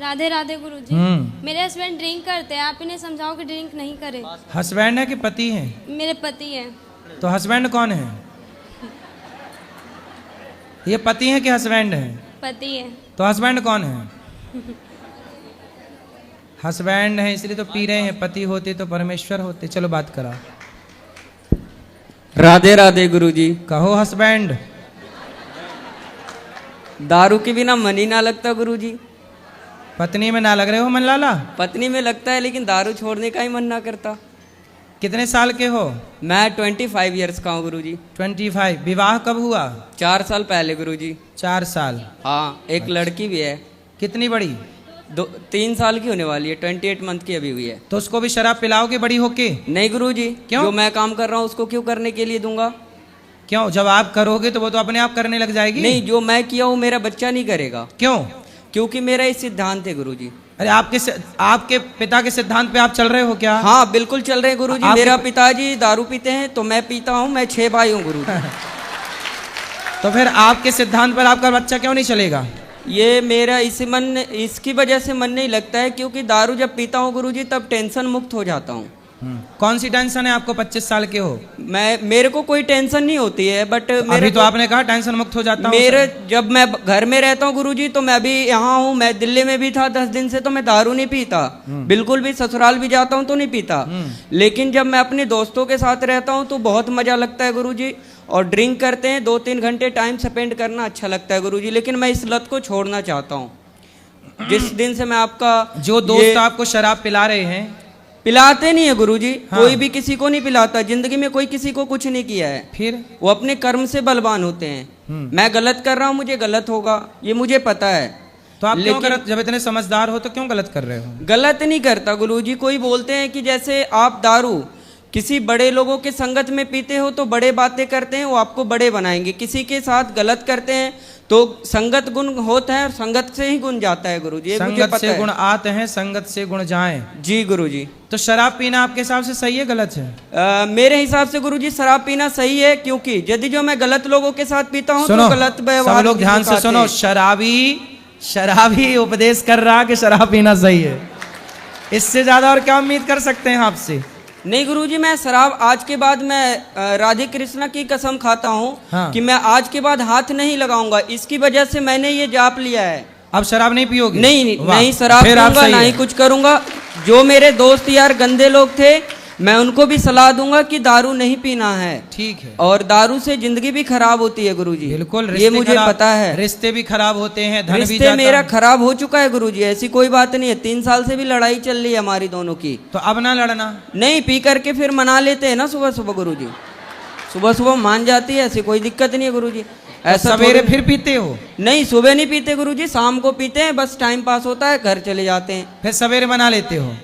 राधे राधे गुरुजी। मेरे husband drink करते हैं, आप इन्हें समझाओ कि ड्रिंक नहीं करे। हस्बैंड है कि पति है? मेरे पति हैं। तो हस्बैंड कौन है? ये पति है कि हस्बैंड है? पति है। तो हस्बैंड कौन है? हस्बैंड है इसलिए तो पी रहे हैं, पति होते तो परमेश्वर होते। चलो बात करा। राधे राधे गुरुजी। कहो हस्बैंड। दारू के बिना मन ही ना लगता गुरुजी। पत्नी में ना लग रहे हो मन लाला? पत्नी में लगता है लेकिन दारू छोड़ने का ही मन ना करता। कितने साल के हो? मैं 25 इयर्स का हूँ गुरुजी। 25। विवाह कब हुआ? 4 साल पहले गुरुजी। 4 साल। हाँ, एक लड़की भी है। कितनी बड़ी? 3 साल की होने वाली है, 28 मंथ की अभी हुई है। तो उसको भी शराब पिलाओगे बड़ी होके? नहीं गुरुजी। क्यों? जो मैं काम कर रहा हूँ उसको क्यों करने के लिए दूंगा? क्यों? जब आप करोगे तो वो तो अपने आप करने लग जाएगी। नहीं, जो मैं किया हूँ मेरा बच्चा नहीं करेगा। क्यों? क्योंकि मेरा ये सिद्धांत है गुरुजी। अरे आपके पिता के सिद्धांत पे आप चल रहे हो क्या? हाँ बिल्कुल चल रहे हैं गुरुजी। मेरा पिताजी दारू पीते हैं तो मैं पीता हूँ। मैं 6 भाई हूँ गुरुजी। तो फिर आपके सिद्धांत पर आपका बच्चा क्यों नहीं चलेगा? ये मेरा इसकी वजह से मन नहीं लगता है, क्योंकि दारू जब पीता हूँ गुरुजी तब टेंशन मुक्त हो जाता हूँ। कौन सी टेंशन है आपको? 25 साल के हो। मेरे को कोई टेंशन नहीं होती है, बट अभी तो आपने कहा टेंशन मुक्त हो जाता हूँ। जब मैं घर में रहता हूँ गुरुजी तो मैं अभी यहाँ हूँ, मैं दिल्ली में भी था 10 दिन से, तो मैं दारू नहीं पीता बिल्कुल भी। ससुराल भी जाता हूँ तो नहीं पीता। लेकिन जब मैं अपने दोस्तों के साथ रहता हूँ तो बहुत मजा लगता है गुरुजी। और ड्रिंक करते हैं 2-3 घंटे टाइम स्पेंड करना अच्छा लगता है गुरुजी। लेकिन मैं इस लत को छोड़ना चाहता हूँ। जिस दिन से मैं आपका जो दोस्त आपको शराब पिला रहे हैं, पिलाते नहीं है गुरुजी। हाँ। कोई भी किसी को नहीं पिलाता। जिंदगी में कोई किसी को कुछ नहीं किया है। फिर वो अपने कर्म से बलवान होते हैं। मैं गलत कर रहा हूँ, मुझे गलत होगा, ये मुझे पता है। तो आप क्यों गलत? जब इतने समझदार हो तो क्यों गलत कर रहे हो? गलत नहीं करता गुरुजी। कोई बोलते हैं कि जैसे आप दारू किसी बड़े लोगों के संगत में पीते हो तो बड़े बातें करते हैं, वो आपको बड़े बनाएंगे। किसी के साथ गलत करते हैं तो संगत गुण होता है और संगत से ही गुण जाता है गुरुजी। संगत से गुण आते हैं, संगत से गुण जाएं। जी गुरुजी। तो शराब पीना आपके हिसाब से सही है गलत है? मेरे हिसाब से गुरुजी शराब पीना सही है, क्योंकि यदि जो मैं गलत लोगों के साथ पीता हूँ तो गलत व्यवहार। सब लोग ध्यान से सुनो। शराबी उपदेश कर रहा कि शराब पीना सही है। इससे ज्यादा और क्या उम्मीद कर सकते हैं आपसे? नहीं गुरुजी, मैं शराब आज के बाद मैं राधे कृष्णा की कसम खाता हूँ। हाँ। कि मैं आज के बाद हाथ नहीं लगाऊंगा। इसकी वजह से मैंने ये जाप लिया है। अब शराब नहीं पियोगे? नहीं शराब पीऊंगा, ना ही कुछ करूंगा। जो मेरे दोस्त यार गंदे लोग थे मैं उनको भी सलाह दूंगा कि दारू नहीं पीना है। ठीक है। और दारू से जिंदगी भी खराब होती है गुरुजी। बिल्कुल, ये मुझे पता है। रिश्ते भी खराब होते हैं, धन भी रिश्ते जाता मेरा खराब हो चुका है गुरुजी। ऐसी कोई बात नहीं है। 3 साल से भी लड़ाई चल रही है हमारी दोनों की। तो अब ना लड़ना। नहीं, पी करके फिर मना लेते हैं ना सुबह सुबह गुरुजी। सुबह सुबह मान जाती है, ऐसी कोई दिक्कत नहीं है गुरुजी। ऐसा सवेरे फिर पीते हो? नहीं, सुबह नहीं पीते गुरुजी, शाम को पीते हैं। बस टाइम पास होता है, घर चले जाते हैं। फिर सवेरे मना लेते हो?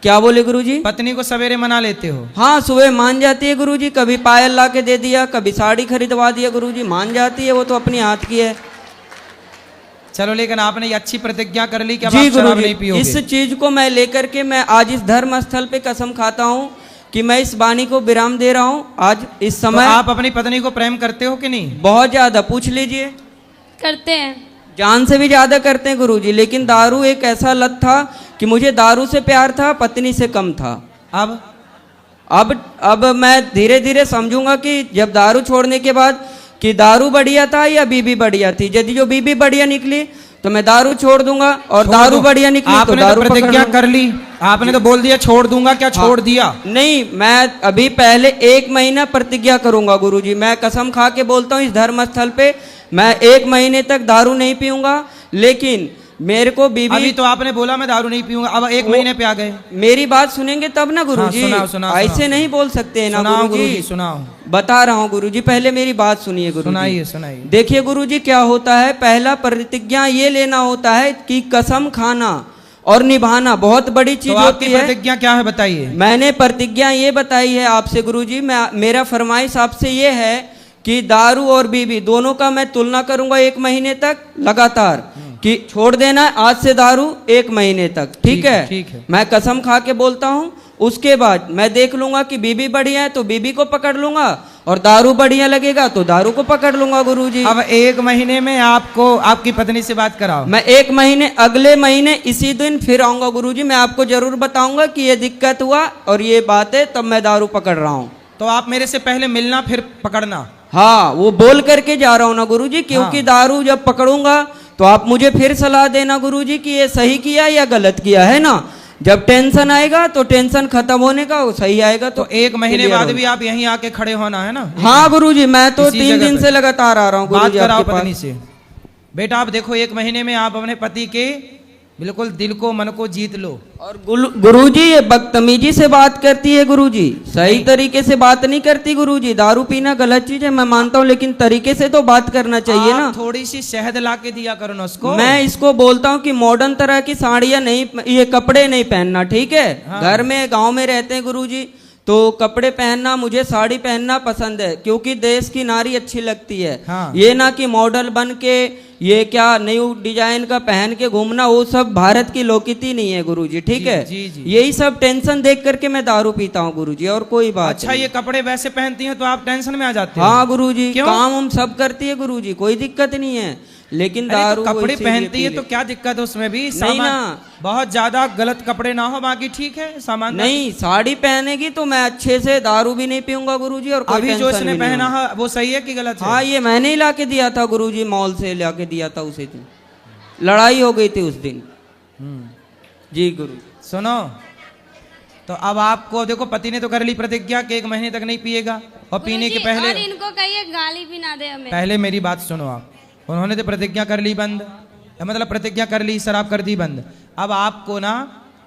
क्या बोले गुरुजी? पत्नी को सवेरे मना लेते हो? हाँ, सुबह मान जाती है गुरुजी। कभी पायल ला के दे दिया, कभी साड़ी खरीदवा दिया गुरुजी। मान जाती है, वो तो अपनी हाथ की है। चलो, लेकिन आपने ये अच्छी प्रतिज्ञा कर ली कि अब जी आप शराब नहीं पियोगे। इस चीज को मैं लेकर के मैं आज इस धर्म स्थल पे कसम खाता हूँ कि मैं इस वाणी को विराम दे रहा हूँ आज इस समय। तो आप अपनी पत्नी को प्रेम करते हो कि नहीं? बहुत ज्यादा, पूछ लीजिए। करते हैं, जान से भी ज्यादा करते हैं गुरुजी। लेकिन दारू एक ऐसा लत था कि मुझे दारू से प्यार था, पत्नी से कम था। अब मैं धीरे धीरे समझूंगा कि जब दारू छोड़ने के बाद कि दारू बढ़िया था या बीबी बढ़िया थी। यदि जो बीबी बढ़िया निकली तो मैं दारू छोड़ दूंगा, और दारू बढ़िया निकली तो दारू प्रतिज्ञा कर ली। आपने तो बोल दिया छोड़ दूंगा, क्या छोड़ दिया? नहीं, मैं अभी पहले 1 महीना प्रतिज्ञा करूंगा गुरुजी। मैं कसम खा के बोलता हूँ इस धर्म स्थल पे मैं 1 महीने तक दारू नहीं पीऊंगा। लेकिन मेरे को बीबी, अभी तो आपने बोला मैं दारू नहीं पीऊंगा, अब 1 महीने पे आ गए। मेरी बात सुनेंगे तब ना गुरुजी। हाँ, सुनाओ, ऐसे नहीं बोल सकते हैं ना गुरुजी। सुनाओ, बता रहा हूँ गुरुजी, पहले मेरी बात सुनिए गुरुजी। सुनाइए। देखिए गुरुजी, क्या होता है, पहला प्रतिज्ञा ये लेना होता है कि कसम खाना और निभाना बहुत बड़ी चीज होती है। प्रतिज्ञा क्या है बताइए? मैंने प्रतिज्ञा ये बताई है आपसे गुरुजी। मेरा फरमाइश आपसे ये है कि दारू और बीबी दोनों का मैं तुलना करूंगा 1 महीने तक लगातार, कि छोड़ देना आज से दारू 1 महीने तक। ठीक है। मैं कसम खा के बोलता हूँ। उसके बाद मैं देख लूंगा कि बीबी बढ़िया है तो बीबी को पकड़ लूंगा, और दारू बढ़िया लगेगा तो दारू को पकड़ लूंगा गुरुजी। अब 1 महीने में आपको आपकी पत्नी से बात कराओ। मैं 1 महीने अगले महीने इसी दिन फिर आऊंगा गुरुजी। मैं आपको जरूर बताऊंगा कि ये दिक्कत हुआ और ये बात है, तब मैं दारू पकड़ रहा हूँ। तो आप मेरे से पहले मिलना फिर पकड़ना। हाँ, वो बोल करके जा रहा हूँ ना गुरुजी, क्योंकि दारू जब पकड़ूंगा तो आप मुझे फिर सलाह देना गुरुजी कि ये सही किया या गलत किया, है ना। जब टेंशन आएगा तो टेंशन खत्म होने का, वो सही आएगा तो 1 महीने बाद भी आप यहीं आके खड़े होना है ना। हाँ गुरुजी, मैं तो इसी 3 जगह दिन पे। से लगातार आ रहा हूँ बात गुरुजी कराओ आपके पत्नी पास। से। बेटा आप देखो 1 महीने में आप अपने पति के बिल्कुल दिल को मन को जीत लो। और गुरुजी ये बदतमीजी से बात करती है गुरुजी, सही तरीके से बात नहीं करती गुरुजी। दारू पीना गलत चीज है, मैं मानता हूँ, लेकिन तरीके से तो बात करना चाहिए ना। थोड़ी सी शहद ला के दिया करो ना उसको। मैं इसको बोलता हूँ कि मॉडर्न तरह की साड़ियाँ नहीं, ये कपड़े नहीं पहनना, ठीक है। हाँ। घर में गांव में रहते हैं गुरुजी, तो कपड़े पहनना, मुझे साड़ी पहनना पसंद है, क्योंकि देश की नारी अच्छी लगती है। हाँ। ये ना कि मॉडल बन के ये क्या न्यू डिजाइन का पहन के घूमना, वो सब भारत की लोकनीति नहीं है गुरुजी, ठीक है। जी, जी। यही सब टेंशन देख करके मैं दारू पीता हूँ गुरुजी, और कोई बात अच्छा नहीं। ये कपड़े वैसे पहनती हैं तो आप टेंशन में आ जाते हो। हाँ गुरुजी, क्यों? काम हम सब करती है गुरुजी, कोई दिक्कत नहीं है, लेकिन अरे दारू तो कपड़े वो इसीलिए पहनती है पी तो ले। क्या दिक्कत है उसमें भी। नहीं ना। बहुत ज्यादा गलत कपड़े ना हो, बाकी ठीक है सामान। नहीं, साड़ी पहनेगी तो मैं अच्छे से दारू भी नहीं पीऊंगा गुरुजी, और कोई अभी जो टेंशन इसने भी नहीं पहना होगी। है वो सही है कि गलत है? हाँ, ये मैंने ही ला के दिया था गुरुजी, मॉल से ला के दिया था उसी दिन, लड़ाई हो गई थी उस दिन। जी गुरु। सुनो, तो अब आपको देखो पति ने तो कर ली प्रतिज्ञा कि 1 महीने तक नहीं पिएगा, और पीने के गुरुजी, पहले और इनको कहिए गाली भी ना दे हमें। पहले मेरी बात सुनो आप। उन्होंने तो प्रतिज्ञा कर ली बंद, मतलब प्रतिज्ञा कर ली, शराब कर दी बंद। अब आपको ना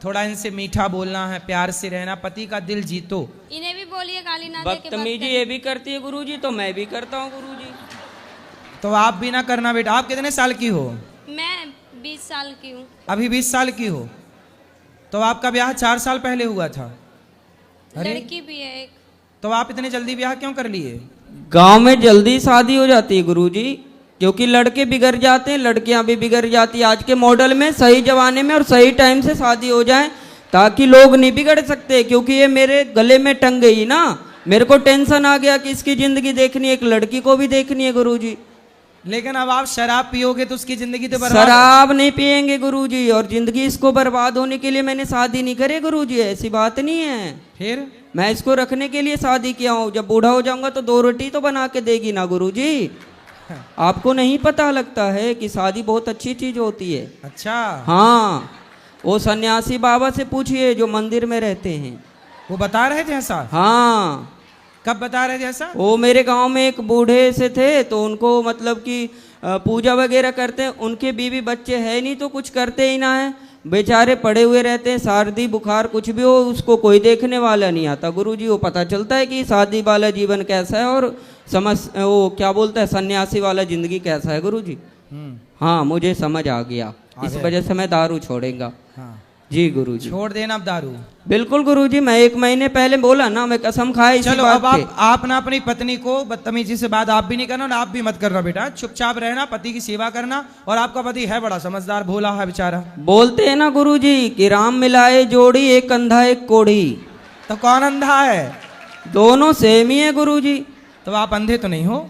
थोड़ा इनसे मीठा बोलना है, प्यार से रहना, पति का दिल जीतो। इन्हें भी बोलिए गाली ना दे के बात बदतमीजी ये भी करती है गुरुजी, तो मैं भी करता हूँ गुरुजी। तो आप भी ना करना बेटा। आप कितने साल की हो? मैं 20 साल की हूँ। अभी 20 साल की हो, तो आपका ब्याह 4 साल पहले हुआ था। अरे लड़की भी है एक। तो आप इतने जल्दी ब्याह क्यों कर लिए? गांव में जल्दी शादी हो जाती है गुरुजी, क्योंकि लड़के बिगड़ जाते हैं, लड़कियां भी बिगड़ जाती है। आज के मॉडल में सही जमाने में और सही टाइम से शादी हो जाए, ताकि लोग नहीं बिगड़ सकते। क्योंकि ये मेरे गले में टंग गई ना, मेरे को टेंशन आ गया कि इसकी जिंदगी देखनी है, एक लड़की को भी देखनी है गुरुजी। लेकिन अब आप शराब पियोगे तो उसकी जिंदगी तो बर्बाद। शराब नहीं पियेंगे गुरुजी, और जिंदगी इसको बर्बाद होने के लिए मैंने शादी नहीं करे गुरुजी, ऐसी बात नहीं है। फिर मैं इसको रखने के लिए शादी किया हूँ। जब बूढ़ा हो जाऊंगा तो 2 रोटी तो बना के देगी ना गुरुजी। आपको नहीं पता लगता है कि शादी बहुत अच्छी चीज होती है। अच्छा, हाँ, वो सन्यासी बाबा से पूछिए जो मंदिर में रहते हैं, वो बता रहे थे ऐसा? हाँ। कब बता रहे थे ऐसा? वो मेरे गांव में एक बूढ़े से थे, तो उनको मतलब कि पूजा वगैरह करते हैं, उनके बीवी बच्चे है नहीं तो कुछ करते ही ना है, बेचारे पड़े हुए रहते हैं। सर्दी बुखार कुछ भी हो उसको कोई देखने वाला नहीं आता गुरुजी। वो पता चलता है कि शादी वाला जीवन कैसा है और वो क्या बोलता है सन्यासी वाला जिंदगी कैसा है गुरुजी। हाँ, मुझे समझ आ गया, इस वजह से मैं दारू छोड़ेगा। हाँ। जी गुरुजी। छोड़ देना अब दारू। बिल्कुल गुरुजी, मैं 1 महीने पहले बोला ना, मैं कसम खाई इसी चलो बात अब पे। आप ना अपनी पत्नी को बदतमीजी से बात आप भी नहीं करना और आप भी मत करना बेटा। चुपचाप रहना, पति की सेवा करना। और आपका पति है बड़ा समझदार, भोला है बेचारा। बोलते हैं ना गुरुजी कि राम मिलाए जोड़ी, एक अंधा एक कोढ़ी। तो कौन अंधा है? दोनों सेम ही है गुरुजी। तो आप अंधे तो नहीं हो?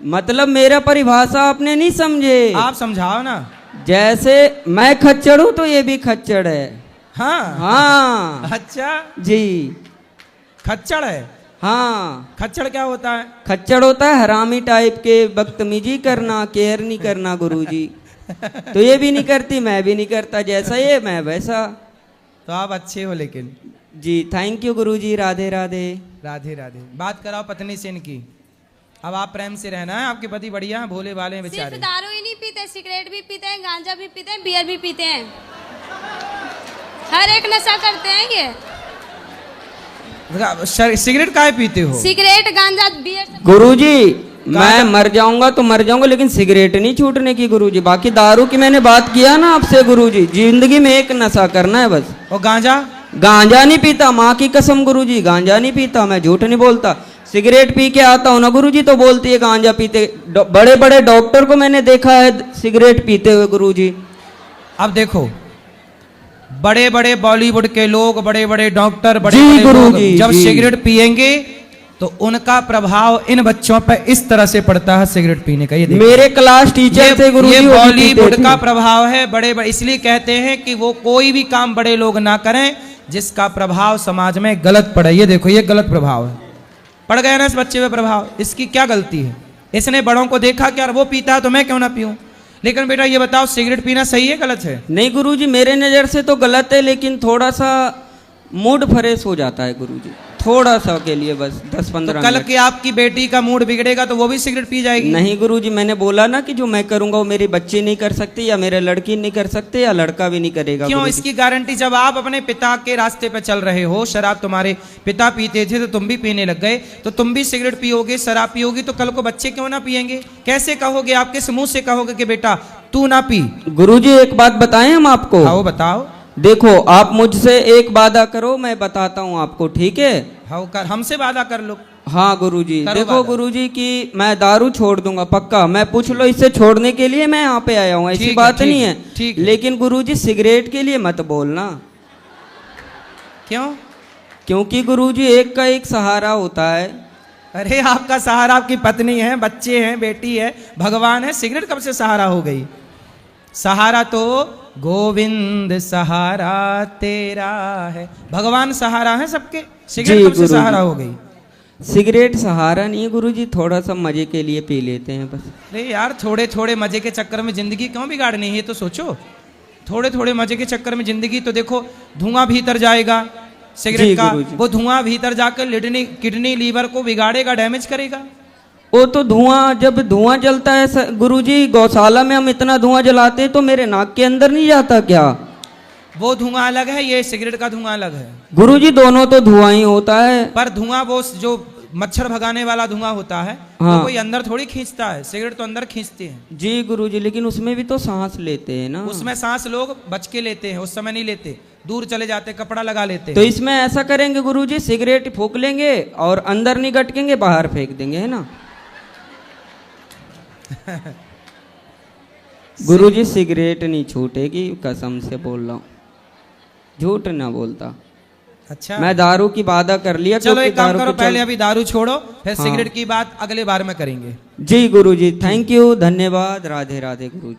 मतलब मेरा परिभाषा आपने नहीं समझे। आप समझाओ ना। जैसे मैं खच्चड़ हूं तो ये भी खच्चड़ है। हाँ हाँ अच्छा, जी, खच्चड़ है। हाँ। खच्चड़ क्या होता है? खच्चड़ होता है हरामी टाइप के, बदतमीजी करना, केयर नहीं करना गुरुजी। तो ये भी नहीं करती, मैं भी नहीं करता, जैसा ये मैं वैसा। तो आप अच्छे हो लेकिन। जी थैंक यू गुरुजी, राधे राधे। राधे राधे। बात कराओ पत्नी से इनकी। अब आप प्रेम से रहना है, आपके पति बढ़िया हैं, भोले भाले हैं सिर्फ बेचारे। दारू ही नहीं पीते, सिगरेट भी पीते हैं, गांजा भी पीते हैं, बियर भी पीते हैं, हर एक नशा करते हैं ये। सिगरेट काहे पीते हो? सिगरेट, गांजा, बियर सब। गुरुजी मैं मर जाऊंगा तो मर जाऊंगा, लेकिन सिगरेट नहीं छूटने की गुरुजी। बाकी दारू की मैंने बात किया ना आपसे गुरुजी, जिंदगी में एक नशा करना है बस। और गांजा? गांजा नहीं पीता, माँ की कसम गुरुजी, गांजा नहीं पीता, मैं झूठ नहीं बोलता। सिगरेट पी के आता हूँ ना गुरुजी तो बोलती है गांजा पीते। बड़े बड़े डॉक्टर को मैंने देखा है सिगरेट पीते हुए गुरुजी। अब देखो, बड़े बड़े बॉलीवुड के लोग, बड़े बड़े डॉक्टर, बड़े जी बड़े लोग गुरुजी, जब जी। सिगरेट पिएंगे तो उनका प्रभाव इन बच्चों पर इस तरह से पड़ता है सिगरेट पीने का। ये देखिए, मेरे क्लास टीचर थे गुरुजी, ये वो भी बॉलीवुड पीते का थे। प्रभाव है। बड़े बड़े इसलिए कहते हैं कि वो कोई भी काम बड़े लोग ना करें जिसका प्रभाव समाज में गलत पड़े। ये देखो, ये गलत प्रभाव है, पड़ गया ना इस बच्चे पे प्रभाव। इसकी क्या गलती है? इसने बड़ों को देखा कि यार वो पीता है तो मैं क्यों ना पीऊं। लेकिन बेटा ये बताओ, सिगरेट पीना सही है गलत है? नहीं गुरुजी, मेरे नज़र से तो गलत है, लेकिन थोड़ा सा मूड फ्रेश हो जाता है गुरुजी, थोड़ा सा के लिए, बस 10-15 तो कल मिनट। की आपकी बेटी का मूड बिगड़ेगा तो वो भी सिगरेट पी जाएगी? नहीं गुरुजी, मैंने बोला ना कि जो मैं करूंगा वो मेरी बच्ची नहीं कर सकती, या मेरे लड़की नहीं कर सकते, या लड़का भी नहीं करेगा। क्यों? गुरुजी। इसकी गारंटी, जब आप अपने पिता के रास्ते पे चल रहे हो, शराब तुम्हारे पिता पीते थे तो तुम भी पीने लग गए, तो तुम भी सिगरेट पियोगे, शराब पियोगी, तो कल को बच्चे क्यों ना पियेंगे? कैसे कहोगे? आप किस मुंह से कहोगे कि बेटा तू ना पी? गुरुजी एक बात बताएं हम आपको। हाँ बताओ। देखो, आप मुझसे एक वादा करो, मैं बताता हूँ आपको, ठीक है? हाँ कर, हमसे वादा कर लो। हाँ गुरुजी, करो देखो वादा। गुरुजी कि मैं दारू छोड़ दूंगा पक्का। मैं पूछ लो, इससे छोड़ने के लिए मैं यहाँ पे आया हूँ, ऐसी ठीक है, बात ठीक नहीं है, है। ठीक है। लेकिन गुरुजी सिगरेट के लिए मत बोलना, क्यों? क्योंकि गुरुजी एक का एक सहारा होता है। अरे आपका सहारा आपकी पत्नी है, बच्चे हैं, बेटी है, भगवान है। सिगरेट कब से सहारा हो गई? सहारा तो गोविंद सहारा तेरा है, भगवान सहारा है सबके। सिगरेट जी, कब से गुरुजी। सहारा हो गई? सिगरेट सहारा नहीं है गुरुजी, थोड़ा सा मजे के लिए पी लेते हैं बस। अरे यार, थोड़े थोड़े मजे के चक्कर में जिंदगी क्यों बिगाड़नी है? ये तो सोचो, थोड़े थोड़े मजे के चक्कर में जिंदगी, तो देखो धुआं भीतर जाएगा जी, सिगरेट का, गुरुजी। वो धुआं भीतर जाकर किडनी लीवर को बिगाड़ेगा, डैमेज करेगा। वो तो धुआं, जब धुआं जलता है गुरुजी, गौशाला में हम इतना धुआं जलाते हैं तो मेरे नाक के अंदर नहीं जाता क्या? वो धुआं अलग है, ये सिगरेट का धुआं अलग है। गुरुजी दोनों तो धुआं ही होता है। पर धुआं वो जो मच्छर भगाने वाला धुआं होता है, हाँ। वो कोई अंदर थोड़ी खींचता है, सिगरेट तो अंदर खींचते हैं। जी गुरुजी, लेकिन उसमें भी तो सांस लेते हैं ना। उसमें सांस लोग बच के लेते हैं, उस समय नहीं लेते, दूर चले जाते, कपड़ा लगा लेते तो हैं। इसमें ऐसा करेंगे गुरुजी, सिगरेट फूक लेंगे और अंदर नहीं गटकेंगे, बाहर फेंक देंगे, है ना? गुरुजी सिगरेट नहीं छूटेगी, कसम से बोल रहा हूँ, झूठ ना बोलता। अच्छा, मैं दारू की वादा कर लिया। चलो क्योंकि एक काम दारू करो, के पहले चल- अभी दारू छोड़ो, फिर हाँ। सिगरेट की बात अगले बार में करेंगे। जी गुरुजी, थैंक यू, धन्यवाद, राधे राधे गुरुजी।